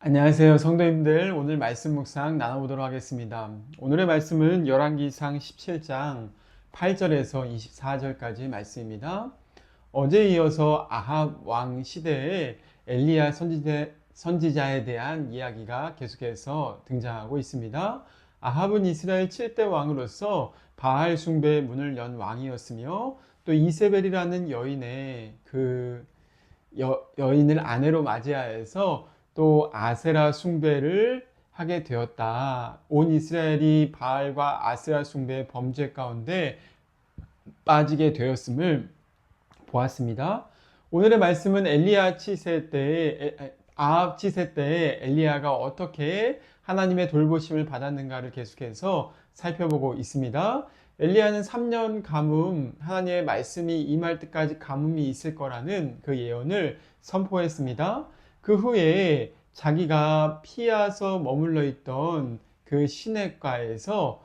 안녕하세요, 성도님들. 오늘 말씀 묵상 나눠보도록 하겠습니다. 오늘의 말씀은 열왕기상 17장 8절에서 24절까지 말씀입니다. 어제에 이어서 아합 왕 시대에 엘리야 선지자에 대한 이야기가 계속해서 등장하고 있습니다. 아합은 이스라엘 7대 왕으로서 바알 숭배의 문을 연 왕이었으며 또 이세벨이라는 여인의 여인을 아내로 맞이하여서 또 아세라 숭배를 하게 되었다. 온 이스라엘이 바알과 아세라 숭배의 범죄 가운데 빠지게 되었음을 보았습니다. 오늘의 말씀은 아합 치세 때에 엘리야가 어떻게 하나님의 돌보심을 받았는가를 계속해서 살펴보고 있습니다. 엘리야는 3년 가뭄, 하나님의 말씀이 임할 때까지 가뭄이 있을 거라는 그 예언을 선포했습니다. 그 후에 자기가 피하서 머물러 있던 그 시냇가에서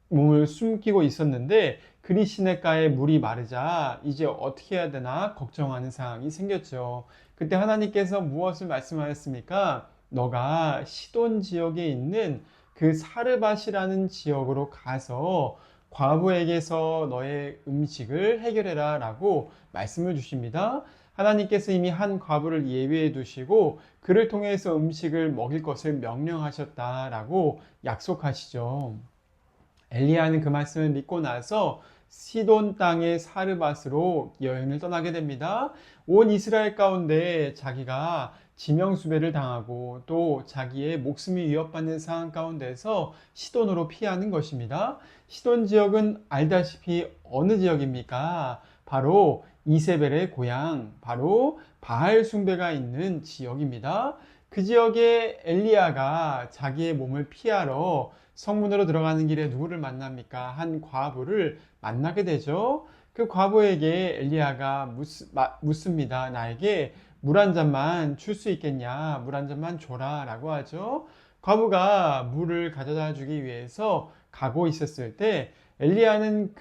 몸을 숨기고 있었는데 그리 시냇가에 물이 마르자 이제 어떻게 해야 되나 걱정하는 상황이 생겼죠. 그때 하나님께서 무엇을 말씀하셨습니까? 너가 시돈 지역에 있는 그 사르밧이라는 지역으로 가서 과부에게서 너의 음식을 해결해라 라고 말씀을 주십니다. 하나님께서 이미 한 과부를 예비해 두시고 그를 통해서 음식을 먹일 것을 명령하셨다라고 약속하시죠. 엘리야는 그 말씀을 믿고 나서 시돈 땅의 사르밧으로 여행을 떠나게 됩니다. 온 이스라엘 가운데 자기가 지명수배를 당하고 또 자기의 목숨이 위협받는 상황 가운데서 시돈으로 피하는 것입니다. 시돈 지역은 알다시피 어느 지역입니까? 바로 이세벨의 고향, 바로 바알 숭배가 있는 지역입니다. 그 지역에 엘리야가 자기의 몸을 피하러 성문으로 들어가는 길에 누구를 만납니까? 한 과부를 만나게 되죠. 그 과부에게 엘리야가 묻습니다. 나에게 물 한 잔만 줄 수 있겠냐? 물 한 잔만 줘라 라고 하죠. 과부가 물을 가져다 주기 위해서 가고 있었을 때 엘리야는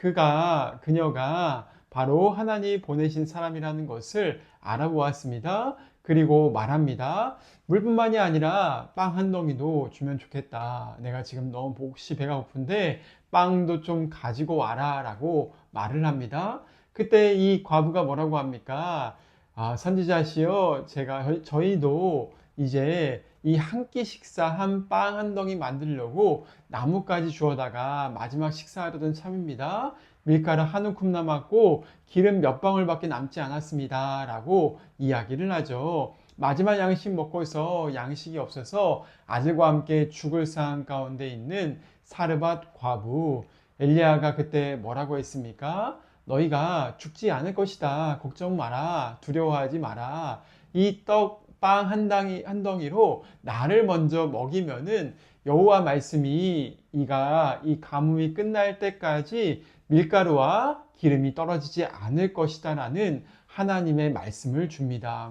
그녀가 바로 하나님이 보내신 사람이라는 것을 알아보았습니다. 그리고 말합니다. 물뿐만이 아니라 빵 한 덩이도 주면 좋겠다. 내가 지금 너무 몹시 배가 고픈데 빵도 좀 가지고 와라 라고 말을 합니다. 그때 이 과부가 뭐라고 합니까? 선지자시여, 저희도 이제 이 한 끼 식사한 빵 한 덩이 만들려고 나무까지 주워다가 마지막 식사하려던 참입니다. 밀가루 한 움큼 남았고 기름 몇 방울밖에 남지 않았습니다. 라고 이야기를 하죠. 마지막 양식 먹고서 양식이 없어서 아들과 함께 죽을 상황 가운데 있는 사르밧 과부. 엘리야가 그때 뭐라고 했습니까? 너희가 죽지 않을 것이다. 걱정 마라. 두려워하지 마라. 이 빵 한 덩이로 나를 먼저 먹이면은 여호와 말씀이 이 가뭄이 끝날 때까지 밀가루와 기름이 떨어지지 않을 것이다 라는 하나님의 말씀을 줍니다.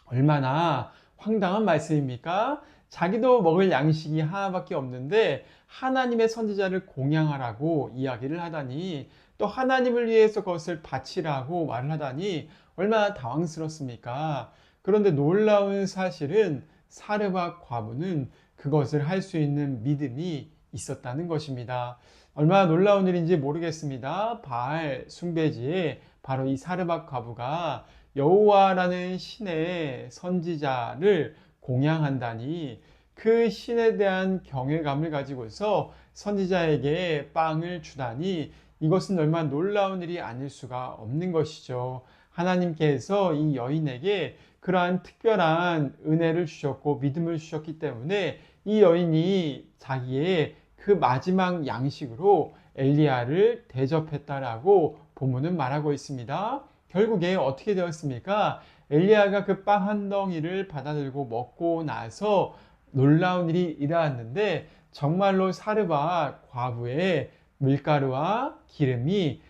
얼마나 황당한 말씀입니까? 자기도 먹을 양식이 하나밖에 없는데 하나님의 선지자를 공양하라고 이야기를 하다니, 또 하나님을 위해서 그것을 바치라고 말을 하다니 얼마나 당황스럽습니까? 그런데 놀라운 사실은 사르밧 과부는 그것을 할 수 있는 믿음이 있었다는 것입니다. 얼마나 놀라운 일인지 모르겠습니다. 바알 숭배지에 바로 이 사르밧 과부가 여호와라는 신의 선지자를 공양한다니, 그 신에 대한 경외감을 가지고서 선지자에게 빵을 주다니 이것은 얼마나 놀라운 일이 아닐 수가 없는 것이죠. 하나님께서 이 여인에게 그러한 특별한 은혜를 주셨고 믿음을 주셨기 때문에 이 여인이 자기의 그 마지막 양식으로 엘리야를 대접했다라고 본문은 말하고 있습니다. 결국에 어떻게 되었습니까? 엘리야가 그 빵 한 덩이를 받아들고 먹고 나서 놀라운 일이 일어났는데 정말로 사르밧 과부의 밀가루와 기름이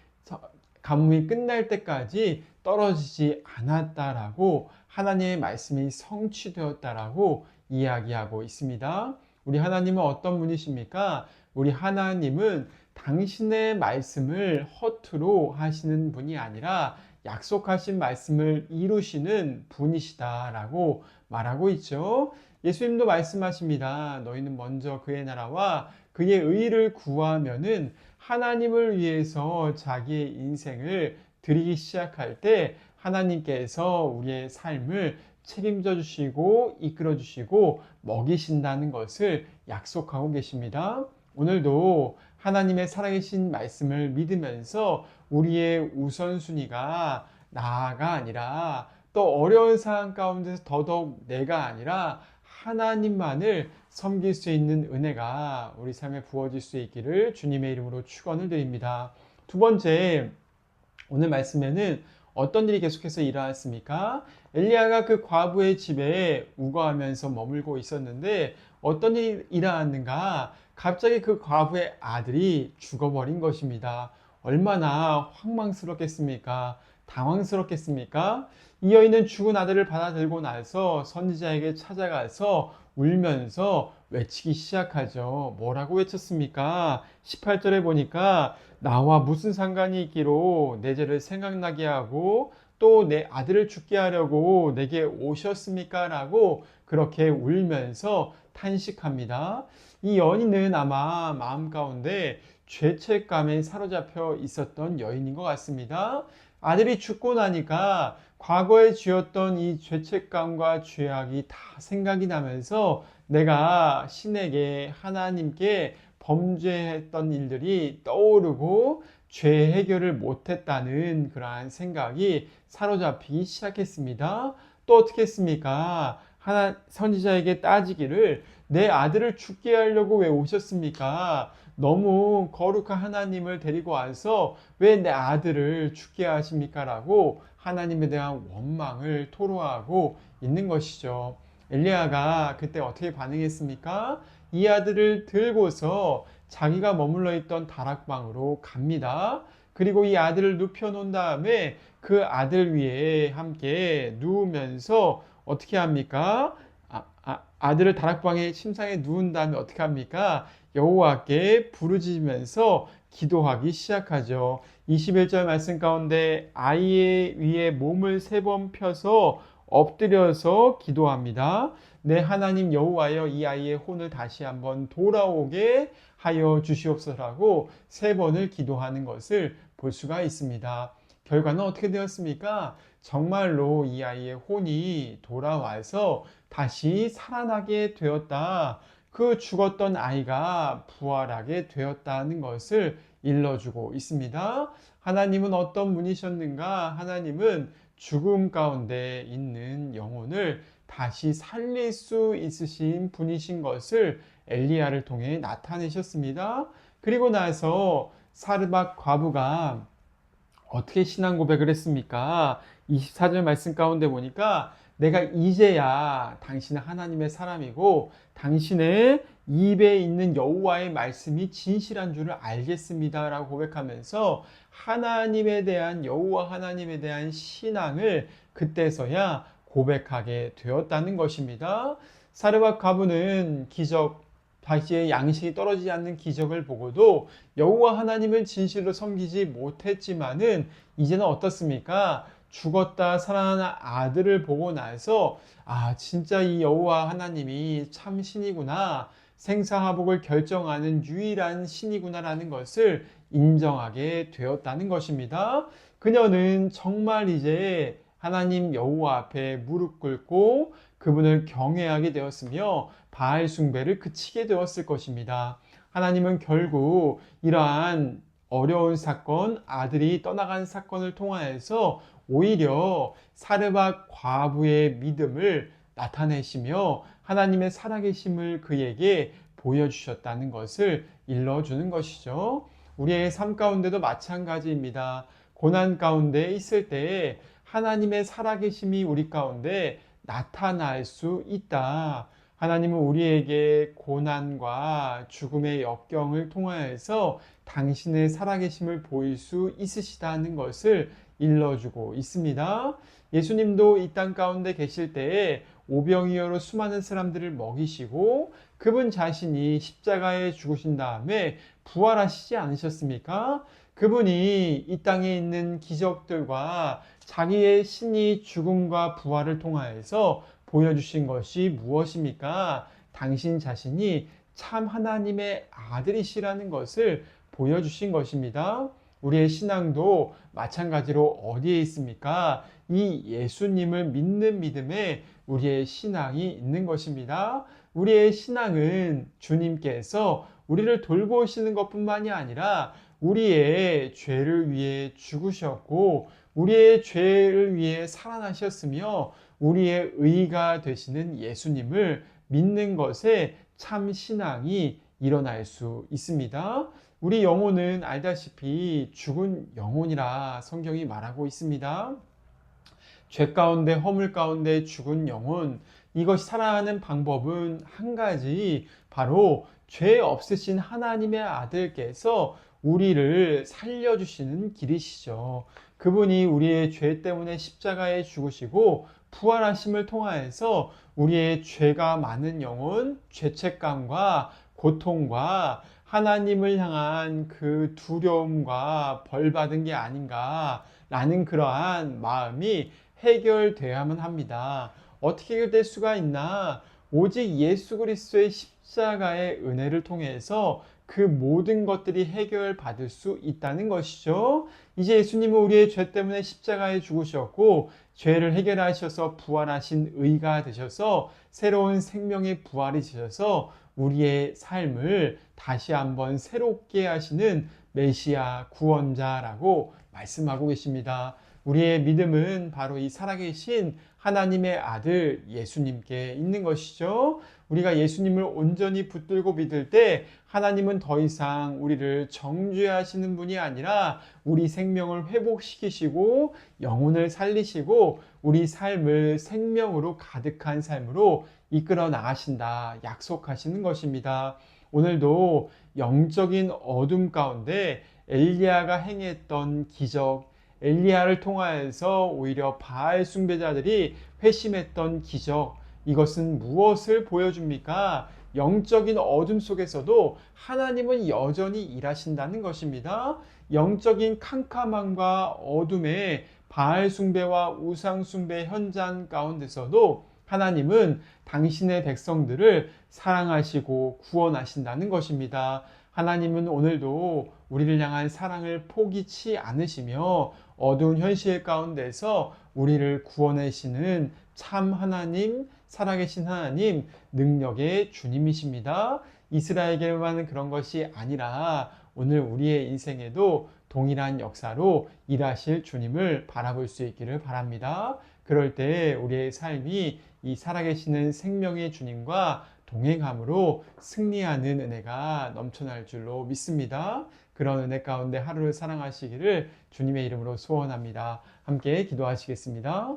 가뭄이 끝날 때까지 떨어지지 않았다라고 하나님의 말씀이 성취되었다라고 이야기하고 있습니다. 우리 하나님은 어떤 분이십니까? 우리 하나님은 당신의 말씀을 허투루 하시는 분이 아니라 약속하신 말씀을 이루시는 분이시다라고 말하고 있죠. 예수님도 말씀하십니다. 너희는 먼저 그의 나라와 그의 의를 구하면은 하나님을 위해서 자기의 인생을 드리기 시작할 때 하나님께서 우리의 삶을 책임져 주시고 이끌어 주시고 먹이신다는 것을 약속하고 계십니다. 오늘도 하나님의 살아계신 말씀을 믿으면서 우리의 우선순위가 나가 아니라 또 어려운 상황 가운데서 더더욱 내가 아니라 하나님만을 섬길 수 있는 은혜가 우리 삶에 부어질 수 있기를 주님의 이름으로 축원을 드립니다. 두 번째, 오늘 말씀에는 어떤 일이 계속해서 일어났습니까? 엘리야가 그 과부의 집에 우거하면서 머물고 있었는데 어떤 일이 일어났는가? 갑자기 그 과부의 아들이 죽어버린 것입니다. 얼마나 황망스럽겠습니까? 당황스럽겠습니까? 이 여인은 죽은 아들을 받아들고 나서 선지자에게 찾아가서 울면서 외치기 시작하죠. 뭐라고 외쳤습니까? 18절에 보니까 나와 무슨 상관이 있기로 내 죄를 생각나게 하고 또 내 아들을 죽게 하려고 내게 오셨습니까? 라고 그렇게 울면서 탄식합니다. 이 여인은 아마 마음 가운데 죄책감에 사로잡혀 있었던 여인인 것 같습니다. 아들이 죽고 나니까 과거에 지었던 이 죄책감과 죄악이 다 생각이 나면서 내가 신에게 하나님께 범죄했던 일들이 떠오르고 죄 해결을 못했다는 그러한 생각이 사로잡히기 시작했습니다. 또 어떻게 했습니까? 선지자에게 따지기를 내 아들을 죽게 하려고 왜 오셨습니까? 너무 거룩한 하나님을 데리고 와서 왜 내 아들을 죽게 하십니까? 라고 하나님에 대한 원망을 토로하고 있는 것이죠. 엘리야가 그때 어떻게 반응했습니까? 이 아들을 들고서 자기가 머물러 있던 다락방으로 갑니다. 그리고 이 아들을 눕혀놓은 다음에 그 아들 위에 함께 누우면서 어떻게 합니까? 아들을 다락방에 침상에 누운 다음에 어떻게 합니까? 여호와께 부르짖으면서 기도하기 시작하죠. 21절 말씀 가운데 아이의 위에 몸을 3번 펴서 엎드려서 기도합니다. 내 하나님 여호와여 이 아이의 혼을 다시 한번 돌아오게 하여 주시옵소서라고 3번을 기도하는 것을 볼 수가 있습니다. 결과는 어떻게 되었습니까? 정말로 이 아이의 혼이 돌아와서 다시 살아나게 되었다. 그 죽었던 아이가 부활하게 되었다는 것을 일러주고 있습니다. 하나님은 어떤 분이셨는가? 하나님은 죽음 가운데 있는 영혼을 다시 살릴 수 있으신 분이신 것을 엘리야를 통해 나타내셨습니다. 그리고 나서 사르밧 과부가 어떻게 신앙 고백을 했습니까? 24절 말씀 가운데 보니까 내가 이제야 당신은 하나님의 사람이고 당신의 입에 있는 여호와의 말씀이 진실한 줄을 알겠습니다 라고 고백하면서 하나님에 대한 여호와 하나님에 대한 신앙을 그때서야 고백하게 되었다는 것입니다. 사르밧 과부는 기적, 다시의 양식이 떨어지지 않는 기적을 보고도 여호와 하나님을 진실로 섬기지 못했지만은 이제는 어떻습니까? 죽었다 살아난 아들을 보고 나서 진짜 이 여호와 하나님이 참 신이구나, 생사화복을 결정하는 유일한 신이구나라는 것을 인정하게 되었다는 것입니다. 그녀는 정말 이제 하나님 여호와 앞에 무릎 꿇고 그분을 경외하게 되었으며 바알 숭배를 그치게 되었을 것입니다. 하나님은 결국 이러한 어려운 사건, 아들이 떠나간 사건을 통하여서 오히려 사르밧 과부의 믿음을 나타내시며 하나님의 살아계심을 그에게 보여주셨다는 것을 일러주는 것이죠. 우리의 삶 가운데도 마찬가지입니다. 고난 가운데 있을 때에 하나님의 살아계심이 우리 가운데 나타날 수 있다. 하나님은 우리에게 고난과 죽음의 역경을 통하여서 당신의 살아계심을 보일 수 있으시다는 것을 일러주고 있습니다. 예수님도 이 땅 가운데 계실 때에 오병이어로 수많은 사람들을 먹이시고 그분 자신이 십자가에 죽으신 다음에 부활하시지 않으셨습니까? 그분이 이 땅에 있는 기적들과 자기의 신이 죽음과 부활을 통하여서 보여주신 것이 무엇입니까? 당신 자신이 참 하나님의 아들이시라는 것을 보여주신 것입니다. 우리의 신앙도 마찬가지로 어디에 있습니까? 이 예수님을 믿는 믿음에 우리의 신앙이 있는 것입니다. 우리의 신앙은 주님께서 우리를 돌보시는 것뿐만이 아니라 우리의 죄를 위해 죽으셨고 우리의 죄를 위해 살아나셨으며 우리의 의가 되시는 예수님을 믿는 것에 참 신앙이 일어날 수 있습니다. 우리 영혼은 알다시피 죽은 영혼이라 성경이 말하고 있습니다. 죄 가운데 허물 가운데 죽은 영혼, 이것이 살아가는 방법은 한 가지, 바로 죄 없으신 하나님의 아들께서 우리를 살려주시는 길이시죠. 그분이 우리의 죄 때문에 십자가에 죽으시고 부활하심을 통하여서 우리의 죄가 많은 영혼, 죄책감과 고통과 하나님을 향한 그 두려움과 벌 받은 게 아닌가라는 그러한 마음이 해결되어야만 합니다. 어떻게 해결될 수가 있나? 오직 예수 그리스도의 십자가의 은혜를 통해서 그 모든 것들이 해결받을 수 있다는 것이죠. 이제 예수님은 우리의 죄 때문에 십자가에 죽으셨고 죄를 해결하셔서 부활하신 의가 되셔서 새로운 생명의 부활이 되셔서 우리의 삶을 다시 한번 새롭게 하시는 메시아 구원자라고 말씀하고 계십니다. 우리의 믿음은 바로 이 살아계신 하나님의 아들 예수님께 있는 것이죠. 우리가 예수님을 온전히 붙들고 믿을 때 하나님은 더 이상 우리를 정죄하시는 분이 아니라 우리 생명을 회복시키시고 영혼을 살리시고 우리 삶을 생명으로 가득한 삶으로 이끌어 나가신다 약속하시는 것입니다. 오늘도 영적인 어둠 가운데 엘리야가 행했던 기적, 엘리야를 통하여서 오히려 바알 숭배자들이 회심했던 기적, 이것은 무엇을 보여줍니까? 영적인 어둠 속에서도 하나님은 여전히 일하신다는 것입니다. 영적인 캄캄함과 어둠의 바알 숭배와 우상 숭배 현장 가운데서도 하나님은 당신의 백성들을 사랑하시고 구원하신다는 것입니다. 하나님은 오늘도 우리를 향한 사랑을 포기치 않으시며 어두운 현실 가운데서 우리를 구원하시는 참 하나님, 살아계신 하나님, 능력의 주님이십니다. 이스라엘에게만 그런 것이 아니라 오늘 우리의 인생에도 동일한 역사로 일하실 주님을 바라볼 수 있기를 바랍니다. 그럴 때 우리의 삶이 이 살아계시는 생명의 주님과 동행함으로 승리하는 은혜가 넘쳐날 줄로 믿습니다. 그런 은혜 가운데 하루를 사랑하시기를 주님의 이름으로 소원합니다. 함께 기도하시겠습니다.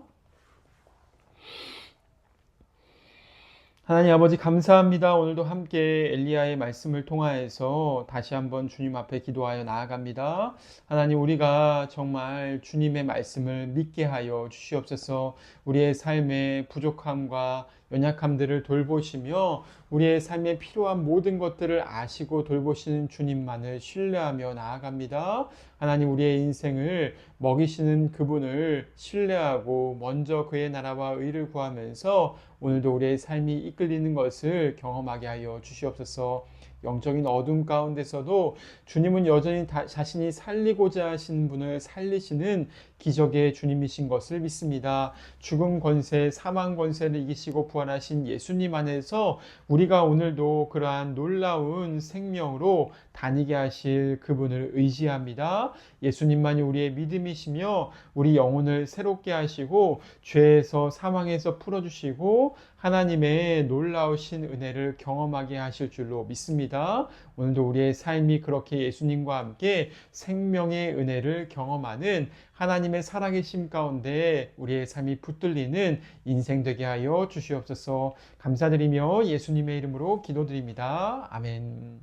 하나님 아버지 감사합니다. 오늘도 함께 엘리야의 말씀을 통하여서 다시 한번 주님 앞에 기도하여 나아갑니다. 하나님 우리가 정말 주님의 말씀을 믿게 하여 주시옵소서. 우리의 삶의 부족함과 연약함들을 돌보시며 우리의 삶에 필요한 모든 것들을 아시고 돌보시는 주님만을 신뢰하며 나아갑니다. 하나님 우리의 인생을 먹이시는 그분을 신뢰하고 먼저 그의 나라와 의를 구하면서 오늘도 우리의 삶이 이끌리는 것을 경험하게 하여 주시옵소서. 영적인 어둠 가운데서도 주님은 여전히 자신이 살리고자 하신 분을 살리시는 기적의 주님이신 것을 믿습니다. 죽음 권세, 사망 권세를 이기시고 부활하신 예수님 안에서 우리가 오늘도 그러한 놀라운 생명으로 다니게 하실 그분을 의지합니다. 예수님만이 우리의 믿음이시며 우리 영혼을 새롭게 하시고 죄에서 사망에서 풀어주시고 하나님의 놀라우신 은혜를 경험하게 하실 줄로 믿습니다. 오늘도 우리의 삶이 그렇게 예수님과 함께 생명의 은혜를 경험하는 하나님의 살아계심 가운데 우리의 삶이 붙들리는 인생 되게 하여 주시옵소서. 감사드리며 예수님의 이름으로 기도드립니다. 아멘.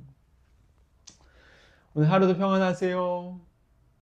오늘 하루도 평안하세요.